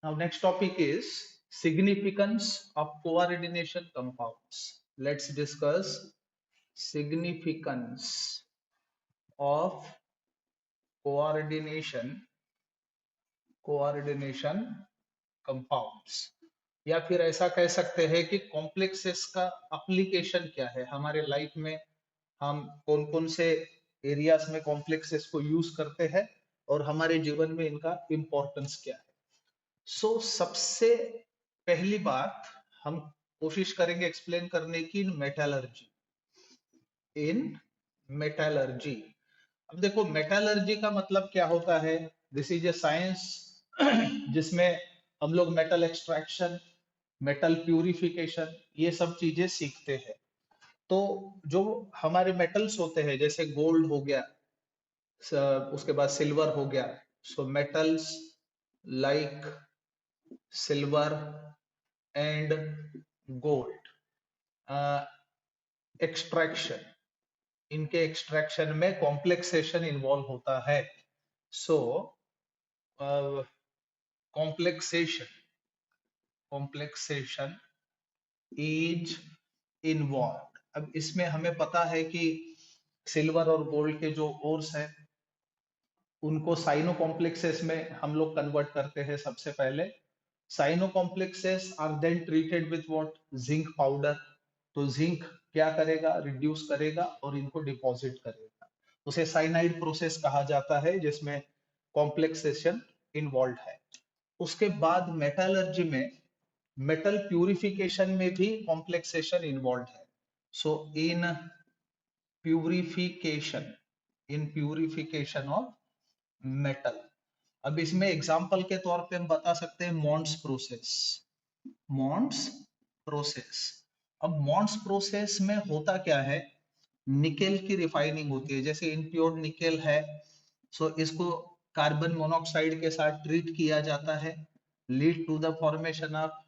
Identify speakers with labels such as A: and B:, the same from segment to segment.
A: Now, next topic is significance of coordination compounds. Let's discuss significance of coordination coordination compounds, या फिर ऐसा कह सकते हैं कि कॉम्प्लेक्सेस का एप्लीकेशन क्या है हमारे लाइफ में। हम कौन कौन से एरियाज में कॉम्प्लेक्सेस को यूज करते हैं और हमारे जीवन में इनका इम्पोर्टेंस क्या है। सबसे पहली बात हम कोशिश करेंगे एक्सप्लेन करने की इन मेटालर्जी। अब देखो मेटालर्जी का मतलब क्या होता है। दिस इज ए साइंस जिसमें हम लोग मेटल एक्सट्रैक्शन, मेटल प्यूरिफिकेशन, ये सब चीजें सीखते हैं। तो जो हमारे मेटल्स होते हैं जैसे गोल्ड हो गया, उसके बाद सिल्वर हो गया। So metals like silver and gold, extraction, इनके एक्सट्रैक्शन में कॉम्प्लेक्सेशन इन्वॉल्व होता है। सो कॉम्प्लेक्सेशन कॉम्प्लेक्सेशन इज इन्वॉल्व। अब इसमें हमें पता है कि सिल्वर और गोल्ड के जो ओर्स हैं उनको साइनो कॉम्प्लेक्सेस में हम लोग कन्वर्ट करते हैं। सबसे पहले cyano complexes are then treated with what, zinc powder. तो जिंक क्या करेगा, रिड्यूस करेगा और इनको डिपॉजिट करेगा। उसे साइनाइड प्रोसेस कहा जाता है जिसमें कॉम्प्लेक्सेशन इन्वॉल्व है। उसके बाद मेटलर्जी में मेटल प्यूरिफिकेशन में भी कॉम्प्लेक्सेशन इन्वॉल्व है। So purification in purification of metal. अब इसमें एग्जांपल के तौर पे हम बता सकते हैं मॉन्स प्रोसेस। मॉन्स प्रोसेस, अब मॉन्स प्रोसेस में होता क्या है, निकेल की रिफाइनिंग होती है। जैसे इनप्योर निकेल है, इसको कार्बन मोनोऑक्साइड के साथ ट्रीट किया जाता है, lead to the formation of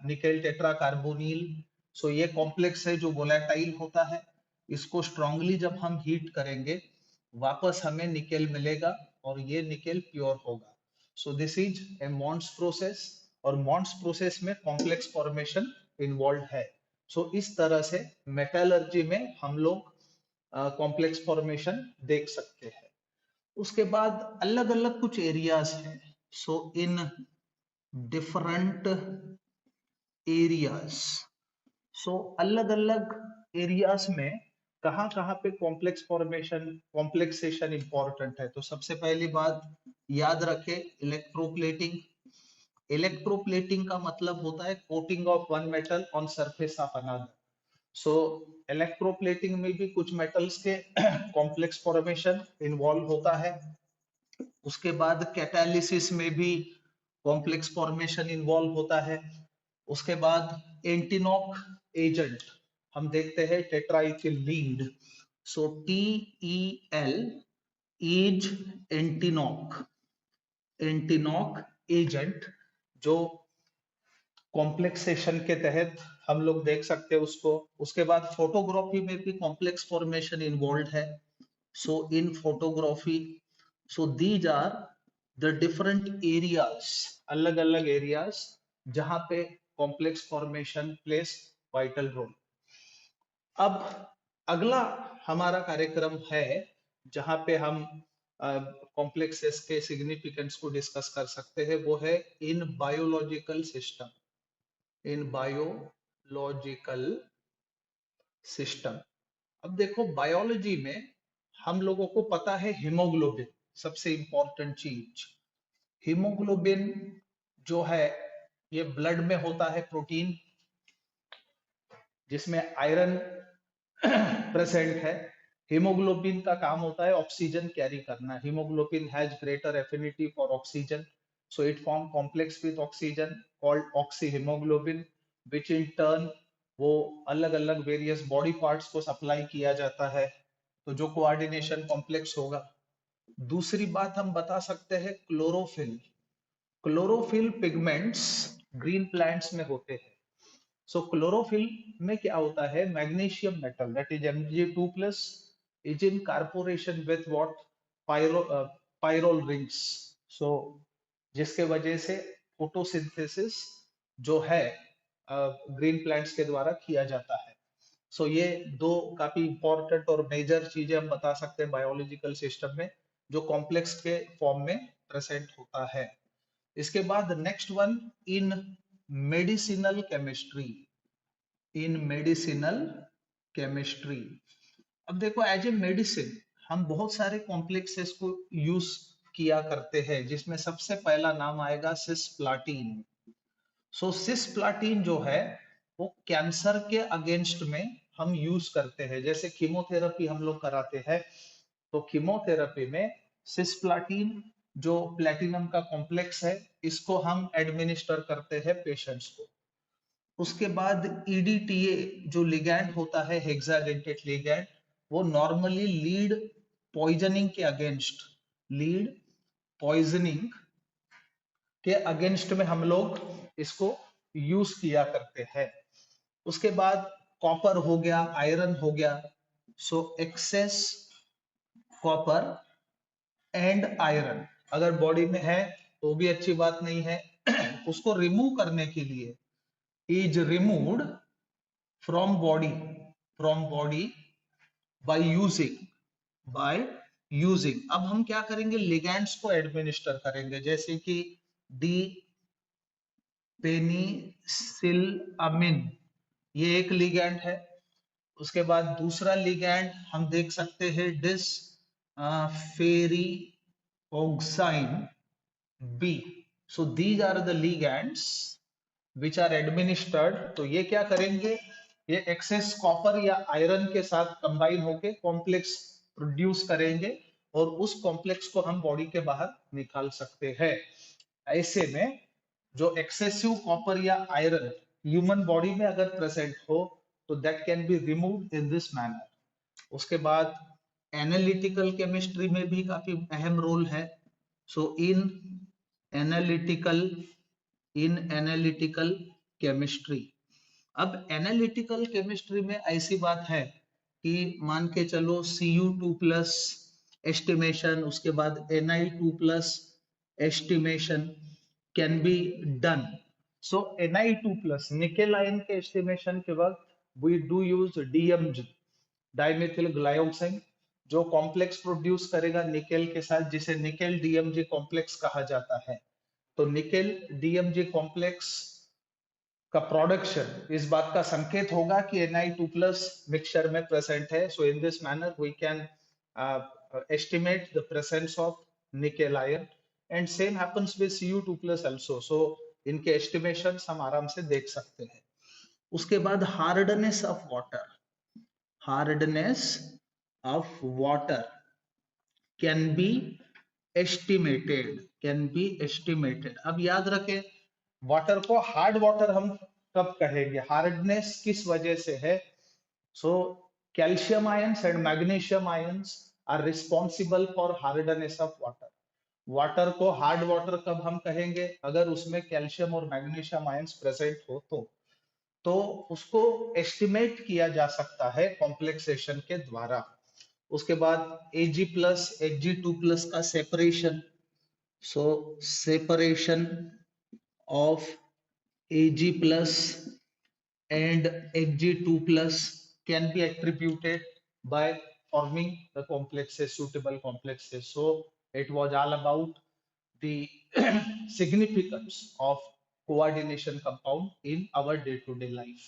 A: nickel tetra carbonyl. ये कॉम्प्लेक्स है जो वोलेटाइल होता है। इसको स्ट्रांगली जब हम हीट करेंगे वापस हमें निकेल मिलेगा और ये निकेल प्योर होगा। This is a Mond's process, और मॉन्स प्रोसेस में कॉम्प्लेक्स फॉर्मेशन इन्वॉल्व है। इस तरह से मेटलर्जी में हम लोग कॉम्प्लेक्स फॉर्मेशन देख सकते हैं। उसके बाद अलग अलग कुछ एरियाज हैं। इन डिफरेंट एरियाज, अलग अलग एरियाज में कहाँ कहाँ पे कॉम्प्लेक्स फॉर्मेशन, कॉम्प्लेक्सेशन इंपॉर्टेंट है। तो सबसे पहली बात याद रखें, इलेक्ट्रोप्लेटिंग। इलेक्ट्रोप्लेटिंग का मतलब होता है coating of one metal on surface of another. So electroplating में भी कुछ मेटल्स के कॉम्प्लेक्स फॉर्मेशन इन्वॉल्व होता है। उसके बाद कैटालिसिस में भी कॉम्प्लेक्स फॉर्मेशन इन्वॉल्व होता है। उसके बाद एंटीनॉक एजेंट हम देखते हैं टेट्राइथिलीन। TEL इज एंटीनॉक, एंटीनॉक एजेंट, जो कॉम्प्लेक्सेशन के तहत हम लोग देख सकते हैं उसको। उसके बाद फोटोग्राफी में भी कॉम्प्लेक्स फॉर्मेशन इन्वॉल्व है। In photography, these are the different areas, अलग अलग एरियाज जहां पे complex formation plays vital role. अब अगला हमारा कार्यक्रम है जहां पे हम कॉम्प्लेक्सेस के सिग्निफिकेंस को डिस्कस कर सकते हैं, वो है in biological system. In biological system, अब देखो बायोलॉजी में हम लोगों को पता है हीमोग्लोबिन सबसे इंपॉर्टेंट चीज। हीमोग्लोबिन जो है ये ब्लड में होता है प्रोटीन जिसमें आयरन प्रेजेंट है। हीमोग्लोबिन का काम होता है ऑक्सीजन कैरी करना। Haemoglobin has greater affinity for oxygen, so it form complex with oxygen called oxy haemoglobin, which in turn वो अलग अलग वेरियस बॉडी पार्ट्स को सप्लाई किया जाता है, तो जो कोऑर्डिनेशन कॉम्प्लेक्स होगा। दूसरी बात हम बता सकते हैं chlorophyll. Chlorophyll pigments green plants में होते हैं। क्लोरोफिल में क्या होता है, magnesium metal that is Mg2 plus is incorporation with what, pyrrole rings. So जिसके वजह से फोटोसिंथेसिस जो है ग्रीन प्लांट्स के द्वारा किया जाता है। सो ये दो काफी इंपॉर्टेंट और मेजर चीजें हम बता सकते हैं बायोलॉजिकल सिस्टम में, जो कॉम्प्लेक्स के फॉर्म में प्रेजेंट होता है। इसके बाद next one, in medicinal chemistry. In medicinal chemistry, अब देखो एज ए मेडिसिन हम बहुत सारे कॉम्प्लेक्सेस को यूज किया करते हैं, जिसमें सबसे पहला नाम आएगा सिस्प्लाटीन। सो सिस्प्लाटीन जो है वो कैंसर के अगेंस्ट में हम यूज करते हैं, जैसे कीमोथेरेपी हम लोग कराते हैं, तो कीमोथेरेपी में सिस्प्लाटीन जो प्लेटिनम का कॉम्प्लेक्स है, इसको हम एडमिनिस्टर करते हैं पेशेंट्स को। उसके बाद ईडीटीए जो लिगैंड होता है, हेक्साडेंटेट लिगैंड, वो नॉर्मली लीड पॉइजनिंग के अगेंस्ट, लीड पॉइजनिंग के अगेंस्ट में हम लोग इसको यूज किया करते हैं। उसके बाद कॉपर हो गया, आयरन हो गया। सो एक्सेस कॉपर एंड आयरन अगर बॉडी में है तो भी अच्छी बात नहीं है। उसको रिमूव करने के लिए, is removed from body, from body by using, by using. अब हम क्या करेंगे, लिगैंड्स को एडमिनिस्टर करेंगे, जैसे कि डी पेनिसिलअमीन, ये एक लिगैंड है। उसके बाद दूसरा लिगैंड हम देख सकते हैं desferrioxamine B. So these are the ligands which are administered. तो ये क्या करेंगे, ये एक्सेस कॉपर या आयरन के साथ कंबाइन होके कॉम्प्लेक्स प्रोड्यूस करेंगे, और उस कॉम्प्लेक्स को हम बॉडी के बाहर निकाल सकते हैं। ऐसे में जो एक्सेसिव कॉपर या आयरन ह्यूमन बॉडी में अगर प्रेजेंट हो, तो that can be removed in this manner. उसके बाद एनालिटिकल केमिस्ट्री में भी काफी अहम रोल है। सो एनालिटिकल इन एनालिटिकल केमिस्ट्री, अब एनालिटिकल केमिस्ट्री में ऐसी बात है कि मान के चलो Cu2+ एस्टिमेशन, उसके बाद Na2+ estimation can be done. So Na2+ nickel ion के एस्टिमेशन के वक्त we do use DMG, dimethyl glyoxide, जो कॉम्प्लेक्स प्रोड्यूस करेगा निकेल के साथ, जिसे निकेल DMG कॉम्प्लेक्स कहा जाता है। तो निकेल DMG कॉम्प्लेक्स का प्रोडक्शन इस बात का संकेत होगा कि Na2+ मिक्सचर में प्रेजेंट है। So in this manner we can estimate the presence of nickel ion, and same happens with Cu2+ also. So इनके estimations हम आराम से देख सकते हैं। उसके बाद hardness of water, hardness of water can be estimated, can be estimated. अब याद रखें, वाटर को हार्ड वाटर हम कब कहेंगे, हार्डनेस किस वजह से है। So calcium ions and magnesium ions are responsible for hardness of water. Water को हार्ड वाटर कब हम कहेंगे, अगर उसमें कैल्शियम और मैग्नीशियम आयंस प्रेजेंट हो तो उसको एस्टिमेट किया जा सकता है कॉम्प्लेक्सेशन के द्वारा। उसके बाद Ag+ Hg2+ का separation, so separation of Ag+ and Hg2+ can be attributed by forming the complexes, suitable complexes. So it was all about the significance of coordination compound in our day-to-day life.